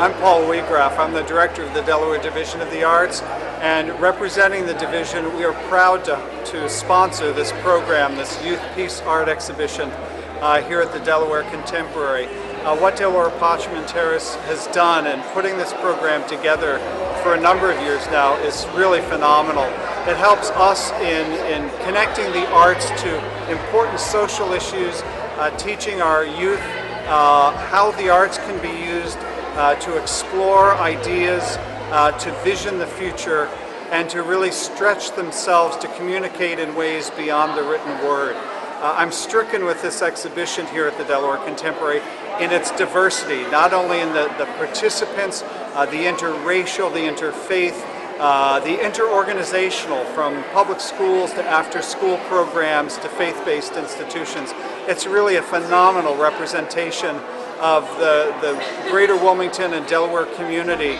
I'm Paul Wiegraf. I'm the director of the Delaware Division of the Arts, and representing the division, we are proud to sponsor this program, this Youth Peace Art Exhibition here at the Delaware Contemporary. What Delaware Parchment Terrace has done in putting this program together for a number of years now is really phenomenal. It helps us in connecting the arts to important social issues, teaching our youth how the arts can be used to explore ideas, to vision the future, and to really stretch themselves to communicate in ways beyond the written word. I'm stricken with this exhibition here at the Delaware Contemporary in its diversity, not only in the participants, the interracial, the interfaith, the interorganizational, from public schools to after-school programs to faith-based institutions. It's really a phenomenal representation of the greater Wilmington and Delaware community,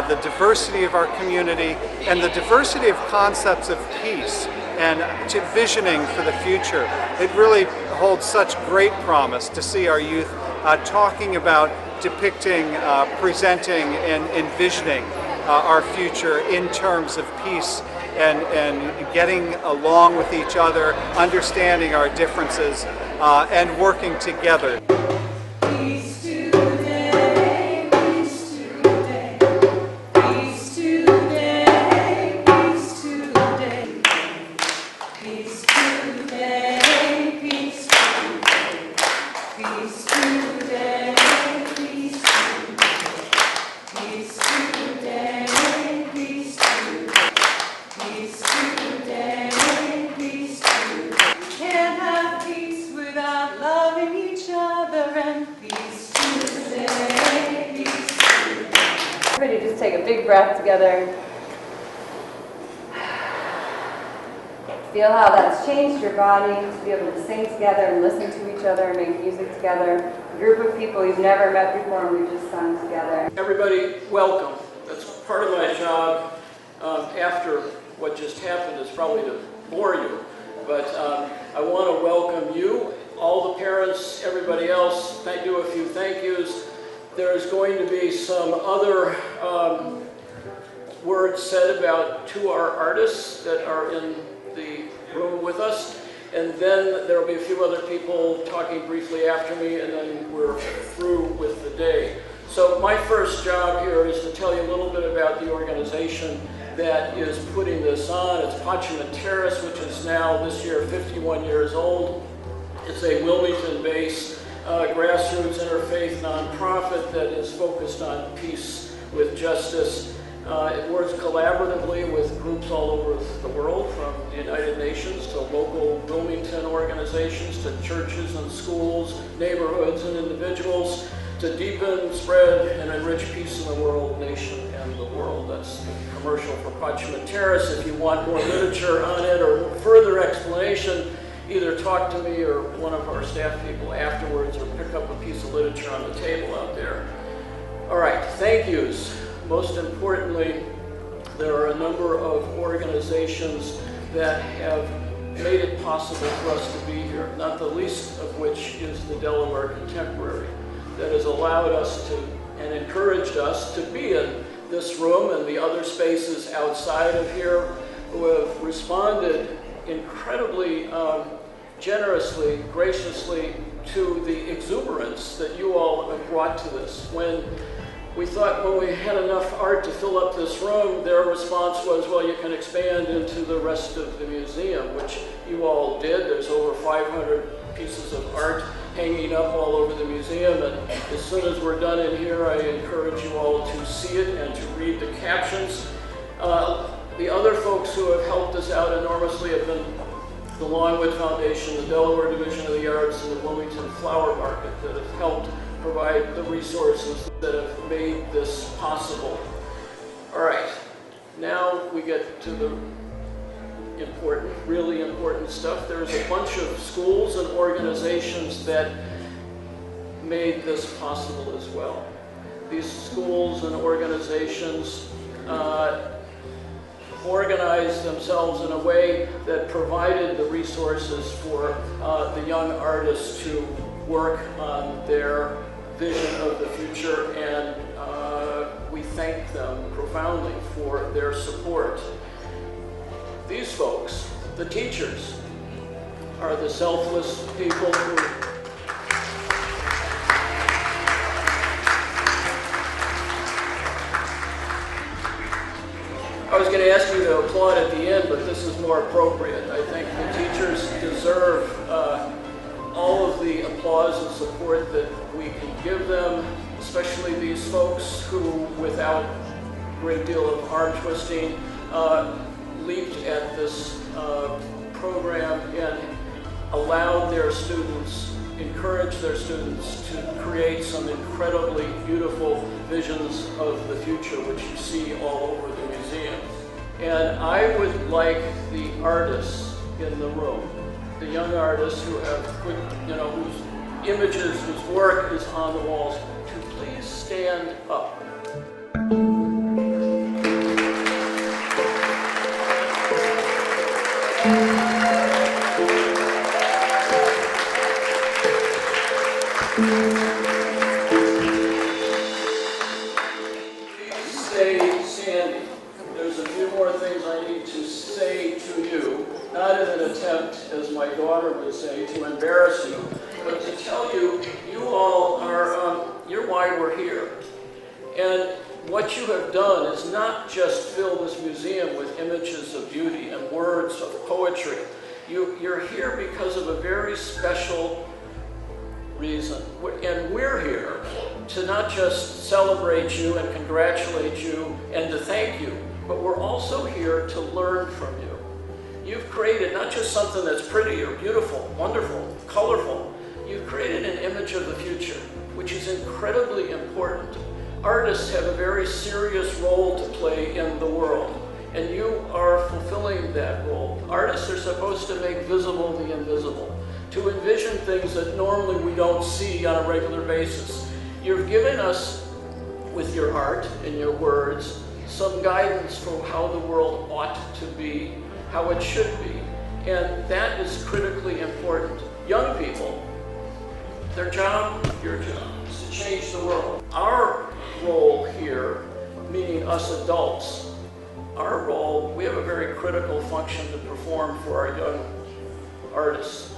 the diversity of our community, and the diversity of concepts of peace and to visioning for the future. It really holds such great promise to see our youth talking about, depicting, presenting, and envisioning our future in terms of peace and getting along with each other, understanding our differences, and working together. Everybody just take a big breath together. Feel how that's changed your body to be able to sing together and listen to each other and make music together. A group of people you've never met before and we just sung together. Everybody, welcome. That's part of my job after what just happened is probably to bore you. But I want to welcome you, all the parents, everybody else. I do a few thank yous. There's going to be some other words said about to our artists that are in the room with us, and then there will be a few other people talking briefly after me, and then we're through with the day. So my first job here is to tell you a little bit about the organization that is putting this on. It's Parchment Terrace, which is now this year 51 years old. It's a Wilmington-based grassroots interfaith nonprofit that is focused on peace with justice. It works collaboratively with groups all over the world, from the United Nations to local Wilmington organizations to churches and schools, neighborhoods and individuals, to deepen, spread, and enrich peace in the world, nation, and the world. That's the commercial for Parchment Terrace. If you want more literature on it or further explanation, either talk to me or one of our staff people afterwards, or pick up a piece of literature on the table out there. All right, thank yous. Most importantly, there are a number of organizations that have made it possible for us to be here, not the least of which is the Delaware Contemporary, that has allowed us to and encouraged us to be in this room and the other spaces outside of here, who have responded incredibly generously, graciously to the exuberance that you all have brought to this. When we thought when we had enough art to fill up this room, their response was, well, you can expand into the rest of the museum, which you all did. There's over 500 pieces of art hanging up all over the museum, and as soon as we're done in here, I encourage you all to see it and to read the captions. The other folks who have helped us out enormously have been the Longwood Foundation, the Delaware Division of the Arts, and the Wilmington Flower Market that have helped provide the resources that have made this possible. All right, now we get to the important, really important stuff. There's a bunch of schools and organizations that made this possible as well. These schools and organizations organized themselves in a way that provided the resources for the young artists to work on their vision of the future and profoundly for their support. These folks, the teachers, are the selfless people who I was going to ask you to applaud at the end, but this is more appropriate. I think the teachers deserve all of the applause and support that we can give them, especially these folks who, without a great deal of arm twisting, leaped at this program and allowed their students, encouraged their students to create some incredibly beautiful visions of the future, which you see all over the museum. And I would like the artists in the room, the young artists who have put, whose images, whose work is on the walls, to please stand up. Please stay standing. There's a few more things I need to say to you, not in an attempt, as my daughter would say, to embarrass you, but to tell you, you all are, you're why we're here. And what you have done is not just fill this museum with images of beauty and words of poetry. You're here because of a very special reason. And we're here to not just celebrate you and congratulate you and to thank you, but we're also here to learn from you. You've created not just something that's pretty or beautiful, wonderful, colorful. You've created an image of the future, which is incredibly important. Artists have a very serious role to play in the world, and you are fulfilling that role. Artists are supposed to make visible the invisible, to envision things that normally we don't see on a regular basis. You've given us, with your art and your words, some guidance for how the world ought to be, how it should be, and that is critically important. Young people, their job, your job, is to change the world. Our role here, meaning us adults, our role, we have a very critical function to perform for our young artists.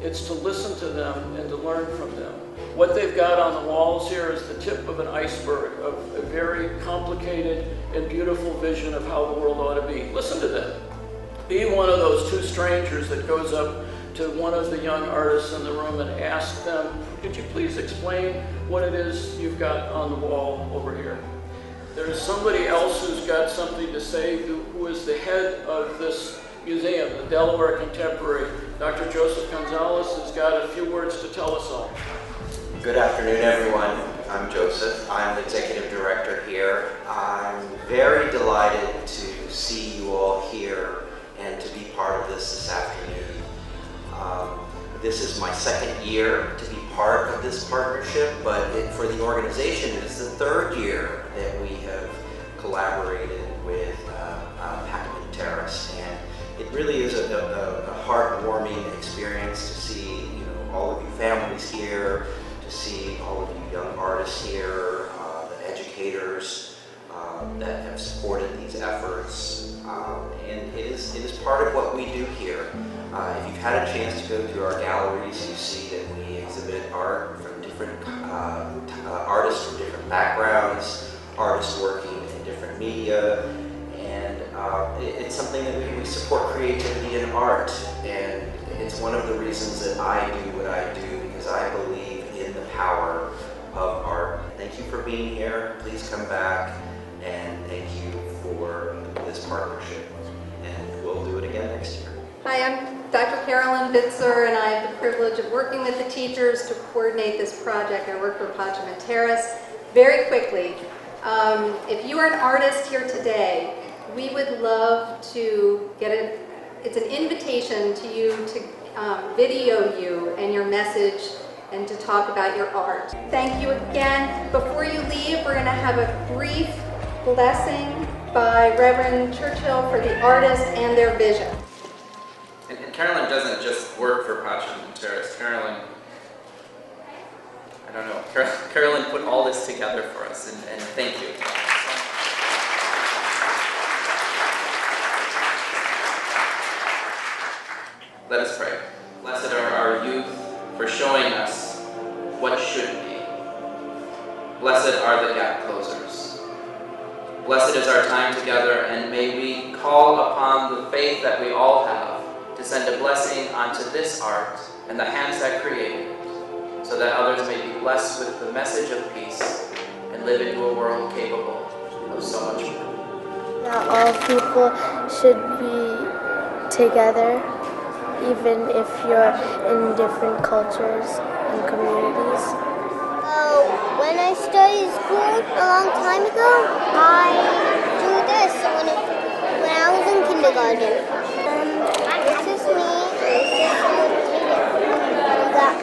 It's to listen to them and to learn from them. What they've got on the walls here is the tip of an iceberg of a very complicated and beautiful vision of how the world ought to be. Listen to them. Be one of those two strangers that goes up to one of the young artists in the room and ask them, could you please explain what it is you've got on the wall over here? There's somebody else who's got something to say who is the head of this museum, the Delaware Contemporary. Dr. Joseph Gonzalez has got a few words to tell us all. Good afternoon, everyone. I'm Joseph. I'm the executive director here. I'm very delighted to see you all here and to be part of this afternoon. This is my second year to be part of this partnership, but for the organization, it is the third year that we have collaborated with Pacman Terrace, and it really is a heartwarming experience to see all of you families here, to see all of you young artists here, the educators that have supported these efforts, and it is part of what we do here. If you've had a chance to go to our galleries, you see that we exhibit art from different artists from different backgrounds, artists working in different media, and it's something that we support creativity in art, and it's one of the reasons that I do what I do, because I believe in the power of art. Thank you for being here. Please come back, and thank you for this partnership, and we'll do it again next year. Hi, I'm Dr. Carolyn Bitzer, and I have the privilege of working with the teachers to coordinate this project. I work for Pacman Terrace. Very quickly, if you are an artist here today, we would love to get it's an invitation to you to video you and your message and to talk about your art. Thank you again. Before you leave, we're going to have a brief blessing by Reverend Churchill for the artists and their vision. And Carolyn doesn't just work for Pacman Terrace. Carolyn put all this together for us, and thank you. Let us pray. Blessed are our youth for showing us what should be. Blessed are the gap closers. Blessed is our time together, and may we call upon the faith that we all have to send a blessing onto this art and the hands that created it, so that others may be blessed with the message of peace and live into a world capable of so much more. That all people should be together, even if you're in different cultures and communities. When I started school a long time ago, I drew this when I was in kindergarten. This is me.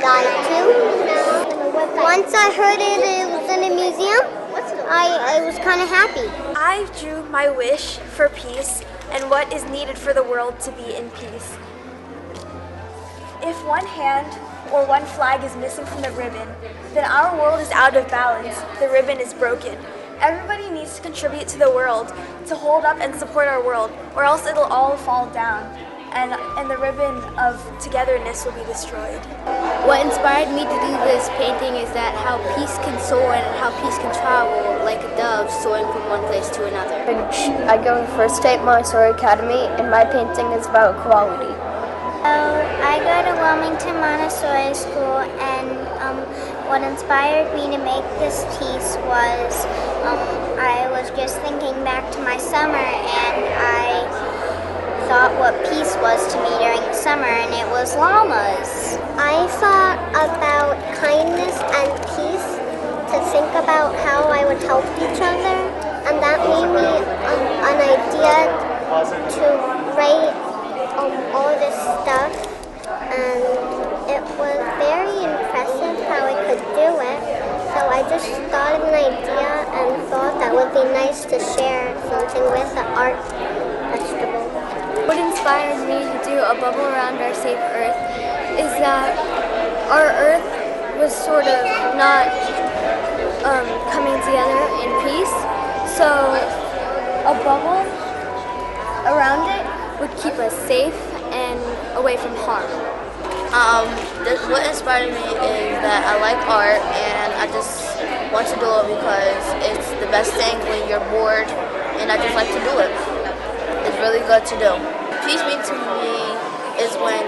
Got it too. Once I heard it was in a museum, I was kind of happy. I drew my wish for peace and what is needed for the world to be in peace. If one hand or one flag is missing from the ribbon, then our world is out of balance. The ribbon is broken. Everybody needs to contribute to the world to hold up and support our world, or else it'll all fall down, and the ribbon of togetherness will be destroyed. What inspired me to do this painting is that how peace can soar and how peace can travel like a dove soaring from one place to another. I go to First State Montessori Academy, and my painting is about equality. I go to Wilmington Montessori School, and what inspired me to make this piece was I was just thinking back to my summer, and I thought what peace was to me during the summer, and it was llamas. I thought about kindness and peace to think about how I would help each other, and that made me an idea to write all this stuff, and it was very impressive how I could do it. So I just thought of an idea and thought that would be nice to share something with the art festival. What inspired me to do a bubble around our safe Earth is that our Earth was sort of not coming together in peace, so a bubble around it would keep us safe and away from harm. What inspired me is that I like art, and I just want to do it because it's the best thing when you're bored, and I just like to do it. It's really good to do. Peace means to me is when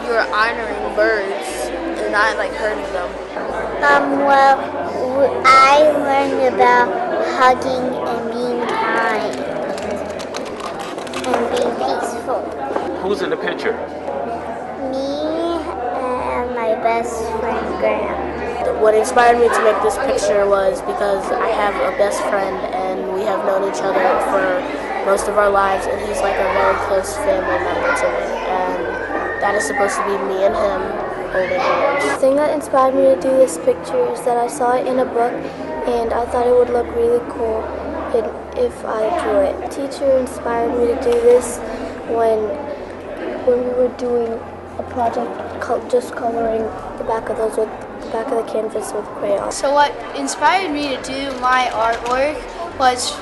you're honoring birds and not like hurting them. Well, I learned about hugging and being kind and being peaceful. Who's in the picture? Me and my best friend Graham. What inspired me to make this picture was because I have a best friend, and we have known each other for most of our lives, and he's like a very close family member to me, and that is supposed to be me and him holding hands. The thing that inspired me to do this picture is that I saw it in a book, and I thought it would look really cool if I drew it. The teacher inspired me to do this when we were doing a project just coloring the back of the canvas with crayons. So what inspired me to do my artwork was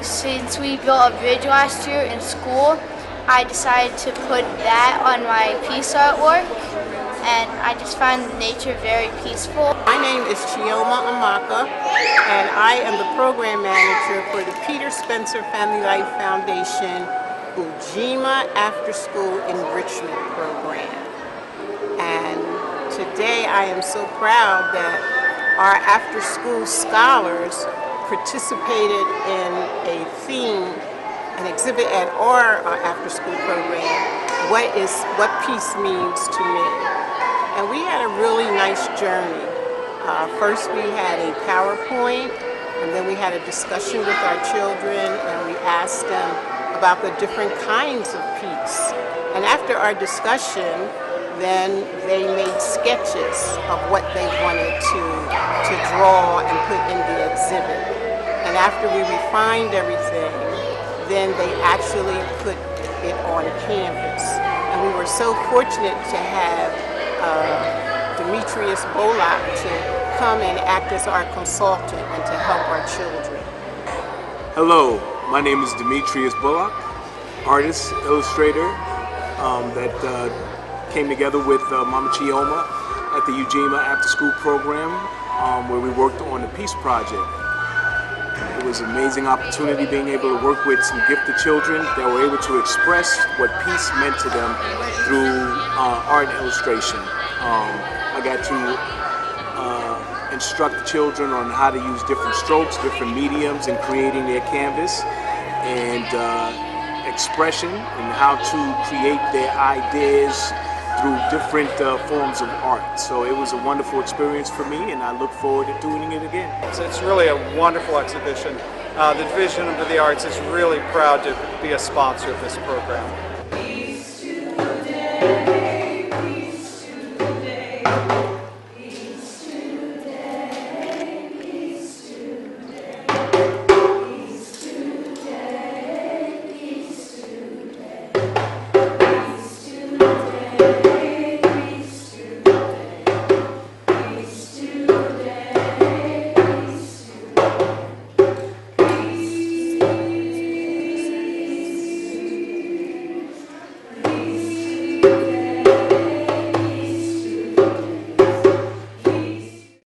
since we built a bridge last year in school, I decided to put that on my piece artwork, and I just find nature very peaceful. My name is Chioma Amaka, and I am the program manager for the Peter Spencer Family Life Foundation Ujima After School Enrichment Program. And today I am so proud that our after-school scholars participated in a theme, an exhibit at our after-school program, what peace means to me. And we had a really nice journey. First we had a PowerPoint, and then we had a discussion with our children, and we asked them about the different kinds of peace. And after our discussion, then they made sketches of what they wanted to draw and put in the exhibit. And after we refined everything, then they actually put it on canvas. And we were so fortunate to have Demetrius Bolak to come and act as our consultant and to help our children. Hello, my name is Demetrius Bullock, artist, illustrator, that came together with Mama Chioma at the Ujima After School Program, where we worked on the Peace Project. It was an amazing opportunity being able to work with some gifted children that were able to express what peace meant to them through art and illustration. I got to instruct the children on how to use different strokes, different mediums in creating their canvas, and expression and how to create their ideas through different forms of art. So it was a wonderful experience for me, and I look forward to doing it again. It's really a wonderful exhibition. The Division of the Arts is really proud to be a sponsor of this program.